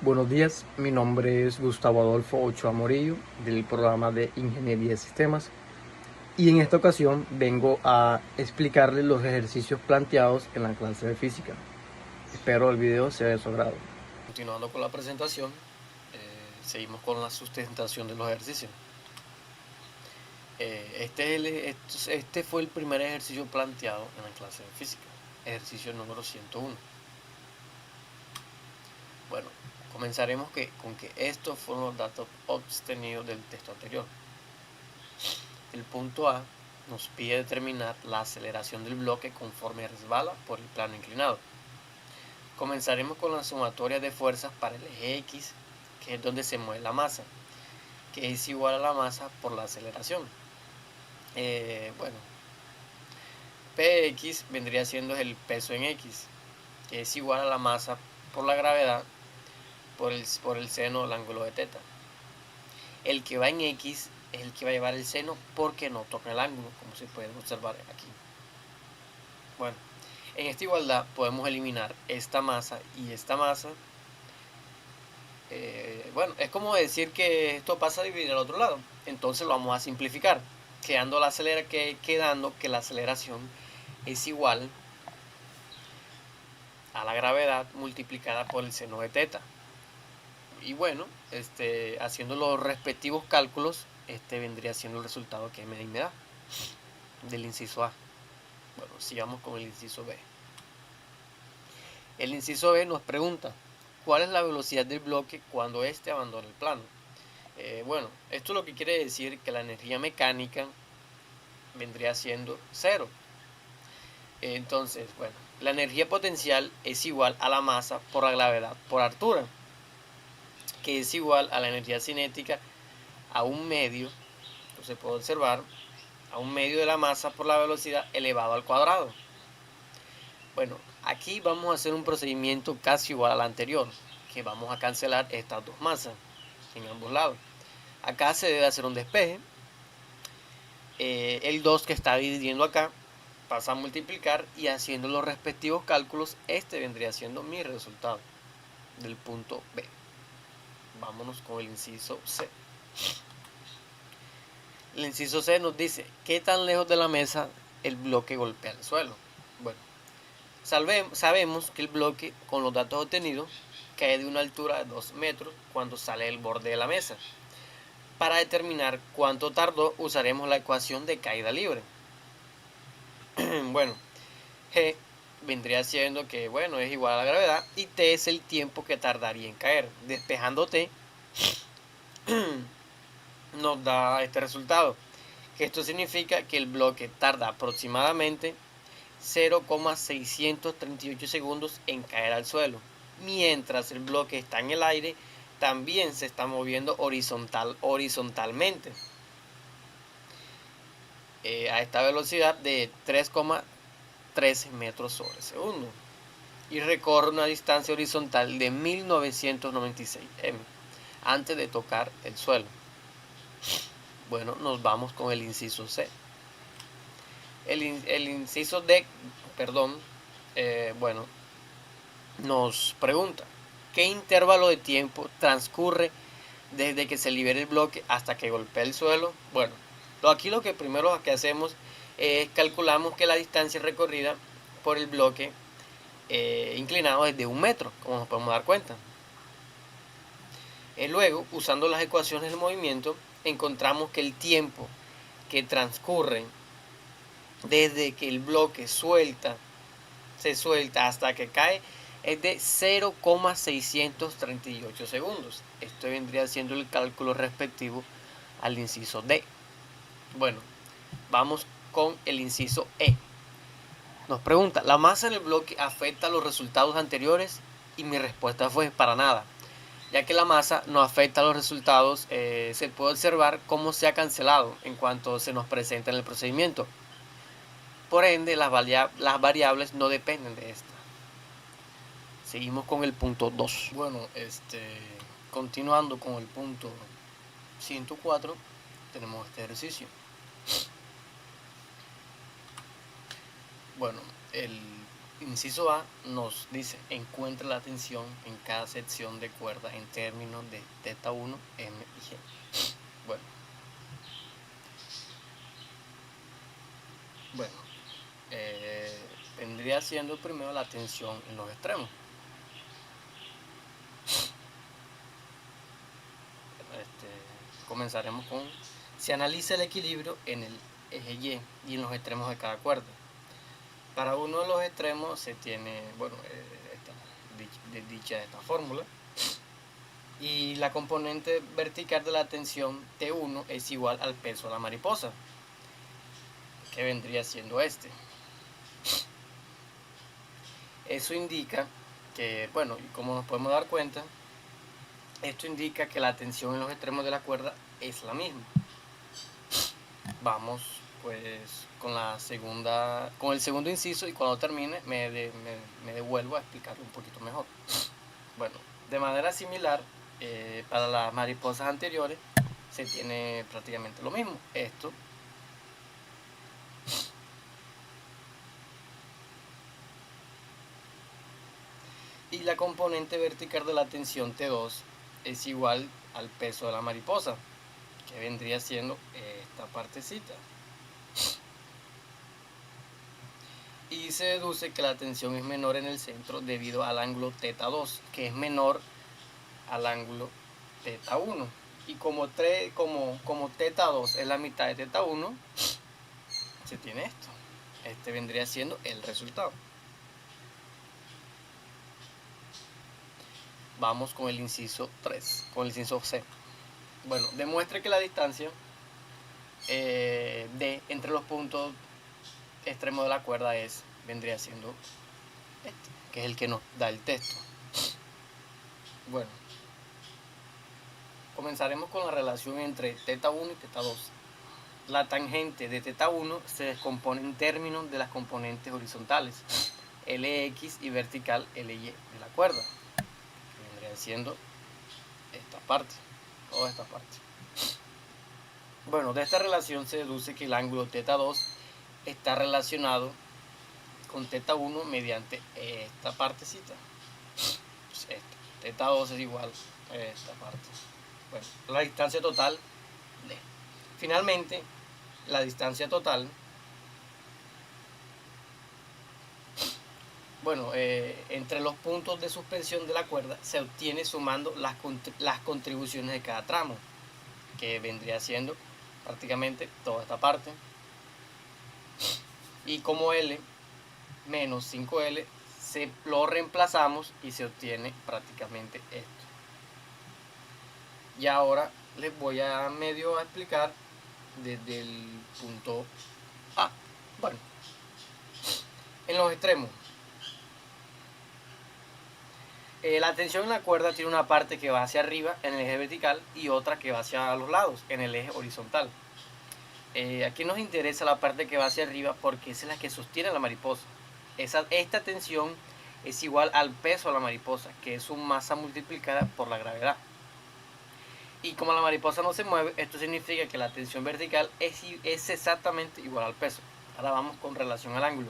Buenos días, mi nombre es Gustavo Adolfo Ochoa Morillo del programa de Ingeniería de Sistemas y en esta ocasión vengo a explicarles los ejercicios planteados en la clase de física. Espero el video sea de su agrado. Continuando con la presentación, seguimos con la sustentación de los ejercicios. Este fue el primer ejercicio planteado en la clase de física, ejercicio número 101. Bueno, comenzaremos con que estos fueron los datos obtenidos del texto anterior. El punto A nos pide determinar la aceleración del bloque conforme resbala por el plano inclinado. Comenzaremos con la sumatoria de fuerzas para el eje X, que es donde se mueve la masa, que es igual a la masa por la aceleración. Px vendría siendo el peso en X, que es igual a la masa por la gravedad por el seno del ángulo de teta. El que va en X es el que va a llevar el seno porque no toca el ángulo, como se puede observar aquí. Bueno, en esta igualdad podemos eliminar esta masa y esta masa. Es como decir que esto pasa a dividir al otro lado. Entonces lo vamos a simplificar, quedando que la aceleración es igual a la gravedad multiplicada por el seno de teta. Y bueno, haciendo los respectivos cálculos, vendría siendo el resultado que me da del inciso A. Bueno, sigamos con el inciso B. El inciso B nos pregunta, ¿cuál es la velocidad del bloque cuando éste abandona el plano? Esto lo que quiere decir que la energía mecánica vendría siendo cero. Entonces, la energía potencial es igual a la masa por la gravedad por altura, que es igual a la energía cinética a un medio, se puede observar, a un medio de la masa por la velocidad elevado al cuadrado. Bueno, aquí vamos a hacer un procedimiento casi igual al anterior, que vamos a cancelar estas dos masas en ambos lados. Acá se debe hacer un despeje. El 2 que está dividiendo acá pasa a multiplicar y haciendo los respectivos cálculos, vendría siendo mi resultado del punto B. Vámonos con el inciso C. El inciso C nos dice, ¿qué tan lejos de la mesa el bloque golpea el suelo? Bueno, sabemos que el bloque, con los datos obtenidos, cae de una altura de 2 metros cuando sale del borde de la mesa. Para determinar cuánto tardó, usaremos la ecuación de caída libre. G vendría siendo que, es igual a la gravedad y T es el tiempo que tardaría en caer. Despejando T, nos da este resultado. Esto significa que el bloque tarda aproximadamente 0,638 segundos en caer al suelo, mientras el bloque está en el aire, también se está moviendo horizontalmente a esta velocidad de 3,13 metros sobre segundo y recorre una distancia horizontal de 1996 m antes de tocar el suelo. Bueno, nos vamos con el inciso C. El inciso D, nos pregunta, ¿qué intervalo de tiempo transcurre desde que se libere el bloque hasta que golpea el suelo? Bueno, aquí lo que primero que hacemos es calculamos que la distancia recorrida por el bloque inclinado es de 1 metro, como nos podemos dar cuenta. Luego, usando las ecuaciones del movimiento, encontramos que el tiempo que transcurre desde que el bloque se suelta hasta que cae es de 0,638 segundos. Esto vendría siendo el cálculo respectivo al inciso D. Bueno, vamos con el inciso E. Nos pregunta, ¿la masa del bloque afecta a los resultados anteriores? Y mi respuesta fue para nada. Ya que la masa no afecta a los resultados, se puede observar cómo se ha cancelado en cuanto se nos presenta en el procedimiento. Por ende, las variables no dependen de esta. Seguimos con el punto 2. Continuando con el punto 104, tenemos este ejercicio. El inciso A nos dice, encuentra la tensión en cada sección de cuerda en términos de teta 1, M y G. Bueno, vendría siendo primero la tensión en los extremos. Comenzaremos con, se analiza el equilibrio en el eje Y en los extremos de cada cuerda. Para uno de los extremos se tiene, bueno, dicha esta fórmula, y la componente vertical de la tensión T1 es igual al peso de la mariposa, que vendría siendo este. Eso indica que, bueno, y como nos podemos dar cuenta, esto indica que la tensión en los extremos de la cuerda es la misma. Vamos pues con el segundo inciso, y cuando termine me devuelvo a explicarlo un poquito mejor. Bueno, de manera similar, para las mariposas anteriores se tiene prácticamente lo mismo. Esto y la componente vertical de la tensión T2 es igual al peso de la mariposa, que vendría siendo esta partecita. Y se deduce que la tensión es menor en el centro debido al ángulo θ2, que es menor al ángulo θ1. Y como θ2 es la mitad de θ1, se tiene esto. Este vendría siendo el resultado. Vamos con el inciso 3, con el inciso C. Bueno, demuestra que la distancia D entre los puntos extremos de la cuerda vendría siendo este, que es el que nos da el texto. Bueno, comenzaremos con la relación entre θ1 y θ2. La tangente de θ1 se descompone en términos de las componentes horizontales Lx y vertical Ly de la cuerda, que vendría siendo esta parte, toda esta parte. Bueno, de esta relación se deduce que el ángulo θ2 está relacionado con θ1 mediante esta partecita. θ2 es igual a esta parte. Bueno, la distancia total D. Finalmente, la distancia total, bueno, entre los puntos de suspensión de la cuerda se obtiene sumando las contribuciones de cada tramo, que vendría siendo prácticamente toda esta parte. Y como L menos 5L lo reemplazamos y se obtiene prácticamente esto. Y ahora les voy a medio a explicar desde el punto A. Bueno, en los extremos, la tensión en la cuerda tiene una parte que va hacia arriba en el eje vertical y otra que va hacia los lados en el eje horizontal. Aquí nos interesa la parte que va hacia arriba porque esa es la que sostiene a la mariposa. Esta tensión es igual al peso de la mariposa, que es su masa multiplicada por la gravedad. Y como la mariposa no se mueve, esto significa que la tensión vertical es exactamente igual al peso. Ahora vamos con relación al ángulo.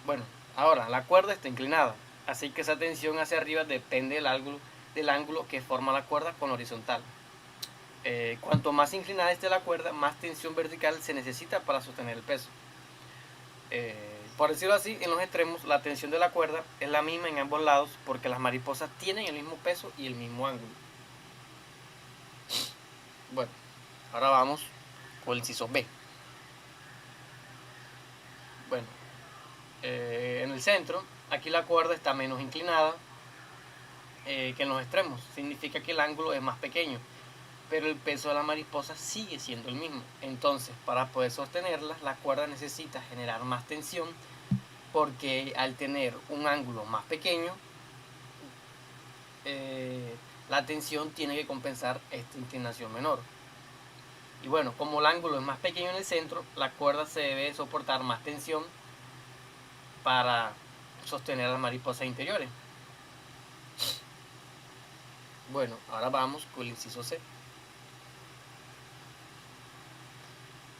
Bueno, ahora la cuerda está inclinada, así que esa tensión hacia arriba depende del ángulo que forma la cuerda con la horizontal. Cuanto más inclinada esté la cuerda, más tensión vertical se necesita para sostener el peso. Por decirlo así, en los extremos la tensión de la cuerda es la misma en ambos lados porque las mariposas tienen el mismo peso y el mismo ángulo. Bueno, ahora vamos con el inciso B. Bueno, en el centro, aquí la cuerda está menos inclinada que en los extremos. Significa que el ángulo es más pequeño, pero el peso de la mariposa sigue siendo el mismo. Entonces, para poder sostenerla, la cuerda necesita generar más tensión porque al tener un ángulo más pequeño, la tensión tiene que compensar esta inclinación menor. Y bueno, como el ángulo es más pequeño en el centro, la cuerda se debe soportar más tensión para sostener a las mariposas interiores. Bueno, ahora vamos con el inciso C.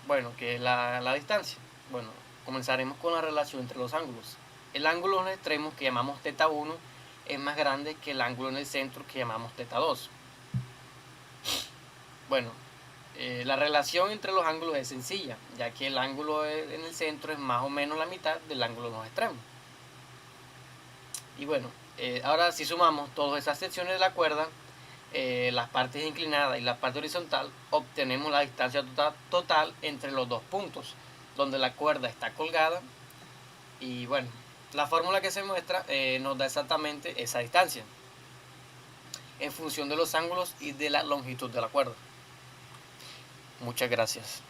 Bueno, que es la distancia. Bueno, comenzaremos con la relación entre los ángulos. el ángulo en los extremos, que llamamos θ1, es más grande que el ángulo en el centro, que llamamos θ2. Bueno, la relación entre los ángulos es sencilla, ya que el ángulo en el centro es más o menos la mitad del ángulo en los extremos. Y bueno, ahora si sumamos todas esas secciones de la cuerda, las partes inclinadas y la parte horizontal, obtenemos la distancia total entre los dos puntos, donde la cuerda está colgada. Y bueno, la fórmula que se muestra nos da exactamente esa distancia, en función de los ángulos y de la longitud de la cuerda. Muchas gracias.